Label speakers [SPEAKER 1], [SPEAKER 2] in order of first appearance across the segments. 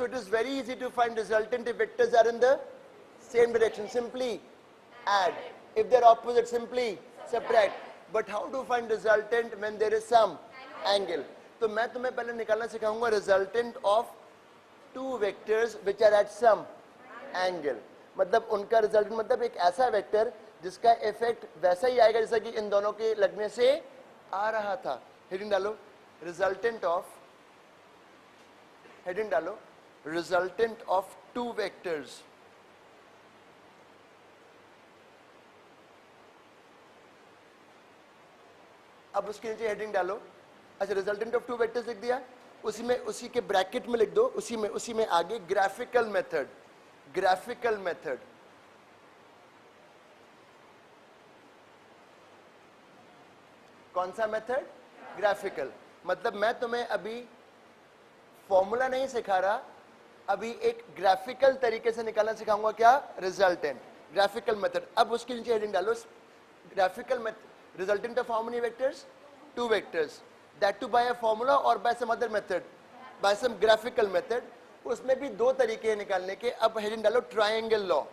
[SPEAKER 1] So it is very easy to find resultant if vectors are in the same direction. Simply add. If they're opposite, simply subtract. But how to find resultant when there is some angle? तो मैं तुम्हें पहले निकालना सिखाऊंगा resultant of two vectors which are at some angle. मतलब उनका resultant मतलब एक ऐसा वेक्टर जिसका इफेक्ट वैसा ही आएगा जैसा कि इन दोनों के लगने से आ रहा था. हेडिंग डालो, रिजल्टेंट ऑफ, हेडिंग डालो, रिजल्टेंट ऑफ टू वेक्टर्स अब उसके नीचे हेडिंग डालो. अच्छा, रिजल्टेंट ऑफ टू वेक्टर्स लिख दिया, उसी में उसी के ब्रैकेट में लिख दो, उसी में आगे ग्राफिकल मेथड. ग्राफिकल मेथड कौन सा मेथड? ग्राफिकल. मतलब मैं तुम्हें अभी फॉर्मूला नहीं सिखा रहा, अभी एक ग्राफिकल तरीके से निकालना सिखाऊंगा. क्या? रिजल्टेंट. Graphical method. अब उसके नीचे हेडिंग डालो, graphical method. Resultant of how many vectors? Two vectors. That too by a formula or by some other method? By some graphical method. उसमें भी दो तरीके हैं निकालने के. अब हेडिंग डालो ट्रायंगल लॉ.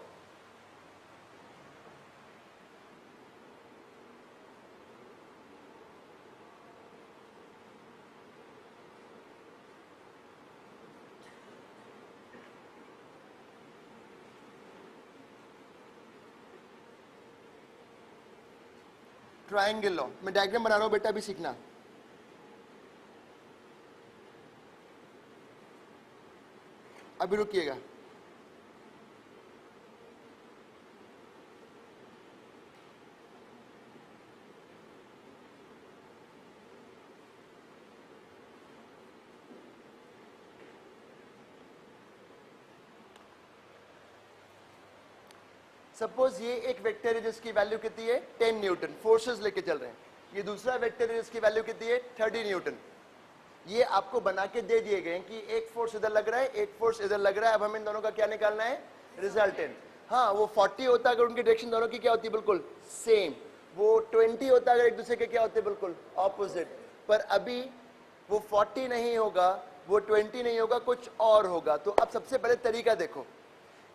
[SPEAKER 1] Triangle law. मैं डायग्राम बना रहा हूं बेटा, अभी सीखना. अभी रुकिएगा. सपोज ये एक वेक्टर है जिसकी वैल्यू कितनी है? 10 न्यूटन. फोर्सेस लेके चल रहे हैं. ये दूसरा वेक्टर है जिसकी वैल्यू कितनी है? 30 न्यूटन. ये आपको बना के दे दिए गए हैं कि एक फोर्स इधर लग रहा है, एक फोर्स इधर लग रहा है. अब हमें इन दोनों का क्या निकालना है? रिजल्टेंट. हाँ, वो 40 होता अगर उनकी डायरेक्शन दोनों की क्या होती है? बिल्कुल सेम. वो 20 होता अगर एक दूसरे के क्या होते? बिल्कुल ऑपोजिट. पर अभी वो 40 नहीं होगा, वो 20 नहीं होगा, कुछ और होगा. तो अब सबसे पहले तरीका देखो,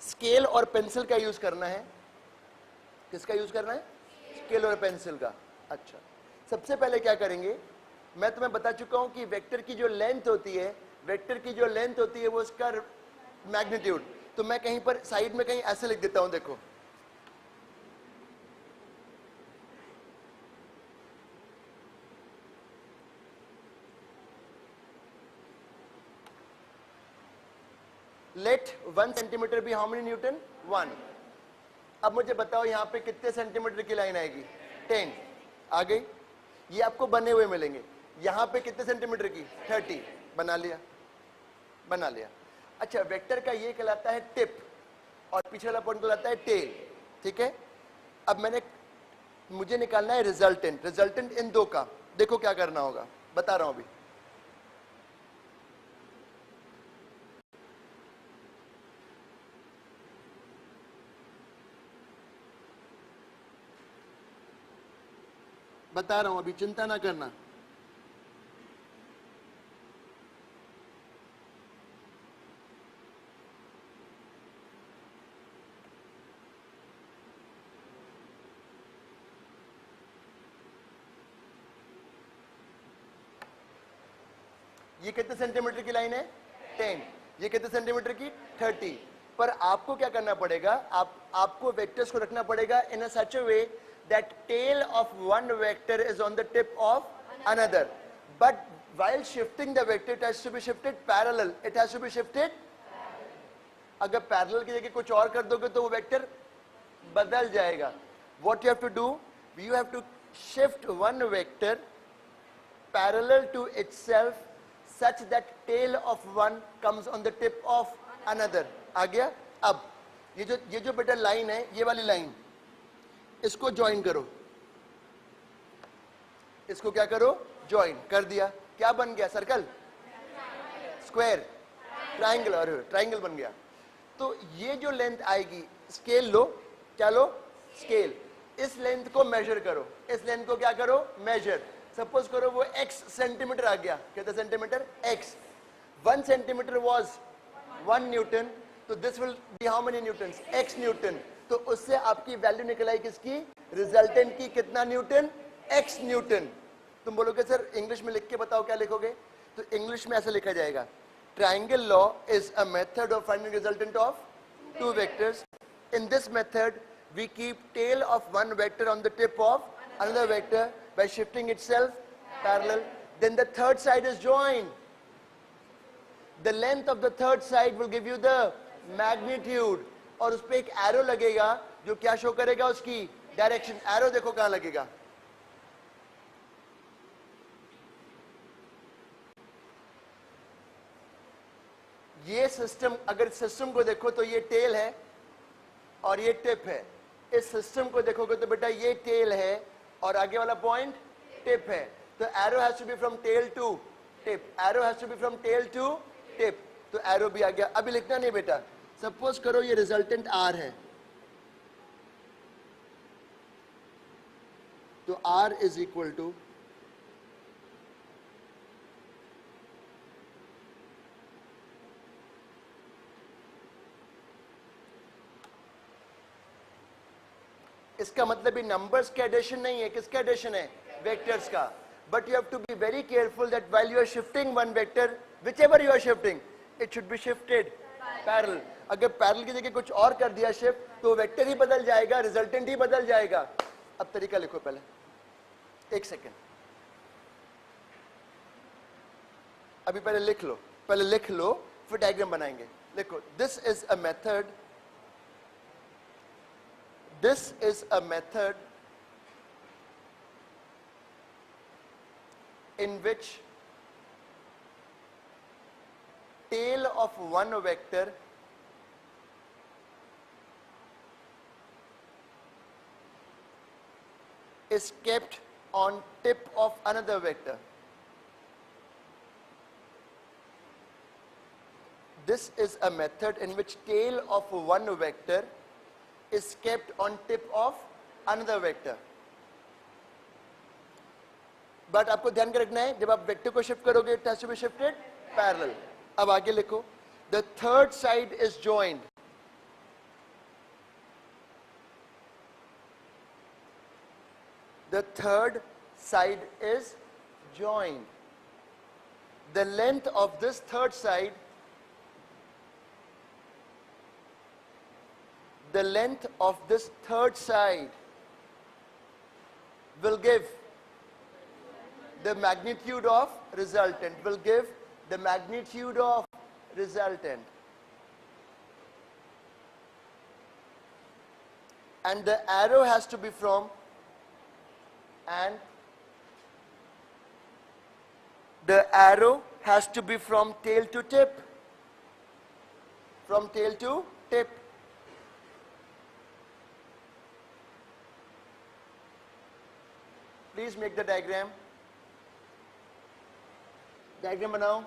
[SPEAKER 1] स्केल और पेंसिल का यूज करना है. किसका यूज करना है? स्केल और पेंसिल का. अच्छा, सबसे पहले क्या करेंगे, मैं तुम्हें बता चुका हूं कि वेक्टर की जो लेंथ होती है, वेक्टर की जो लेंथ होती है वो उसका मैग्नीट्यूड. तो मैं कहीं पर साइड में कहीं ऐसे लिख देता हूं, देखो. Let 1 centimetre be how many newton? 1. अब मुझे बताओ यहां पे कितने सेंटीमीटर की लाइन आएगी? 10. आ गई. ये आपको बने हुए मिलेंगे. यहां पे कितने सेंटीमीटर की? 30. बना लिया, बना लिया. अच्छा, वेक्टर का ये कहलाता है टिप और पीछे वाला पॉइंट कहलाता है टेल. ठीक है. अब मुझे निकालना है रिजल्टेंट. रिजल्टेंट इन दो का. देखो क्या करना होगा, बता रहा हूं अभी. बता रहा हूं अभी, चिंता ना करना. ये कितने सेंटीमीटर की लाइन है? 10. ये कितने सेंटीमीटर की? 30. पर आपको क्या करना पड़ेगा, आपको वेक्टर्स को रखना पड़ेगा इन अ सच अ वे that tail of one vector is on the tip of another, but while shifting the vector it has to be shifted parallel. It has to be shifted. अगर पैरेलल की जगह कुछ और कर दोगे तो वो वेक्टर बदल जाएगा. What you have to do, you have to shift one vector parallel to itself such that tail of one comes on the tip of another. आ गया. अब ये जो बेटा लाइन है, ये वाली लाइन, इसको ज्वाइन करो. इसको क्या करो? ज्वाइन कर दिया. क्या बन गया? Circle, square, triangle. और ट्रायंगल बन गया. तो ये जो लेंथ आएगी, स्केल लो. क्या लो? स्केल. इस लेंथ को मेजर करो. इस लेंथ को क्या करो? मेजर. सपोज करो वो x सेंटीमीटर आ गया. कितने centimetre? x. 1 centimetre was 1 newton, तो this will be how many newton, x newton, तो उससे आपकी वैल्यू निकल आई किसकी, रिजल्टेंट की, कितना न्यूटन, x न्यूटन। तुम बोलोगे सर इंग्लिश में लिख के बताओ, क्या लिखोगे, तो इंग्लिश में ऐसा लिखा जाएगा, triangle law is a method of finding resultant of two vectors. In this method, we keep tail of one vector on the tip of another vector by shifting itself parallel. Then the third side is joined. The length of the third side will give you the magnitude. और उस पे एक arrow लगेगा जो क्या show करेगा, उसकी direction. arrow देखो कहाँ लगेगा, ये सिस्टम, अगर सिस्टम को देखो तो ये टेल है और ये टिप है। इस सिस्टम को देखोगे तो बेटा ये टेल है और आगे वाला पॉइंट टिप है, तो arrow has to be from tail to tip, arrow has to be from tail to tip, तो एरो भी आ गया। अभी लिखना नहीं बेटा, सपोज करो ये रिजल्टेंट आर है, तो आर इज इक्वल टू इसका मतलब ये नंबर्स के एडिशन नहीं है, किसका एडिशन है, वेक्टर्स का। But you have to be very careful that while you are shifting one vector, whichever you are shifting, it should be shifted parallel. अगर पैरेलल की जगह कुछ और कर दिया शिफ्ट, तो वेक्टर ही बदल जाएगा, रिजल्टेंट ही बदल जाएगा। अब तरीका लिखो, पहले एक सेकेंड, अभी पहले लिख लो, पहले लिख लो, फिर डायग्राम बनाएंगे। लिखो, this is a method, this is a method in which tail of one vector is kept on tip of another vector. This is a method in which tail of one vector is kept on tip of another vector. But आपको ध्यान रखना है, जब आप vector को shift करोगे it has to be shifted parallel. अब आगे लिखो, the third side is joined, the third side is joined, the length of this third side, the length of this third side will give the magnitude of resultant, will give the magnitude of resultant, and the arrow has to be from, and the arrow has to be from tail to tip, from tail to tip. Please make the diagram. Diagram बनाओ।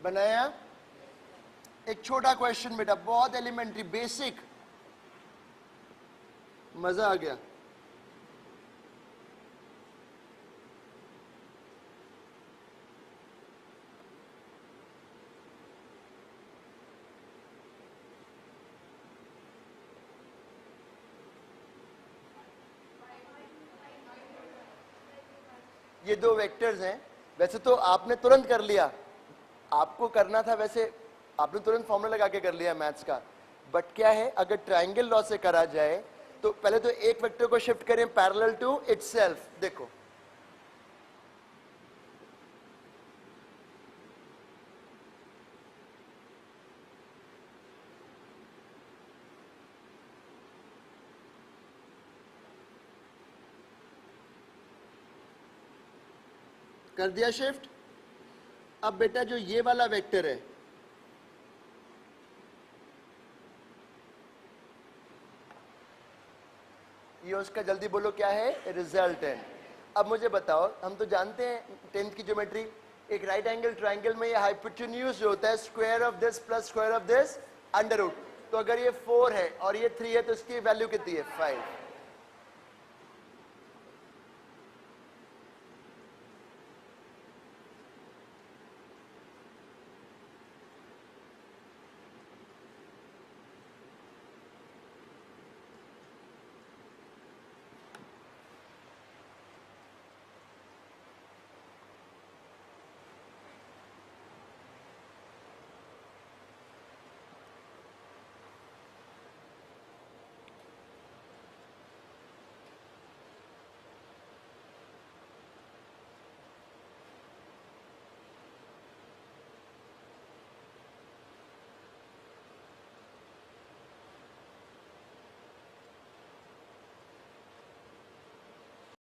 [SPEAKER 1] बनाया। एक छोटा question बेटा, बहुत elementary, basic, मजा आ गया। ये दो वेक्टर्स हैं, वैसे तो आपने तुरंत कर लिया, आपको करना था वैसे, आपने तुरंत फॉर्मूला लगा के कर लिया मैथ्स का, बट क्या है अगर ट्रायंगल लॉ से करा जाए तो पहले तो एक वेक्टर को शिफ्ट करें पैरेलल टू इटसेल्फ। देखो कर दिया शिफ्ट। अब बेटा जो ये वाला वेक्टर है, ये उसका जल्दी बोलो क्या है, रिजल्टेंट। अब मुझे बताओ, हम तो जानते हैं 10th की ज्योमेट्री, एक राइट एंगल ट्राइंगल में ये हाइपोटेन्यूज जो होता है square of this plus square of this under root, तो अगर ये 4 है और ये 3 है तो इसकी वैल्यू कितनी है 5।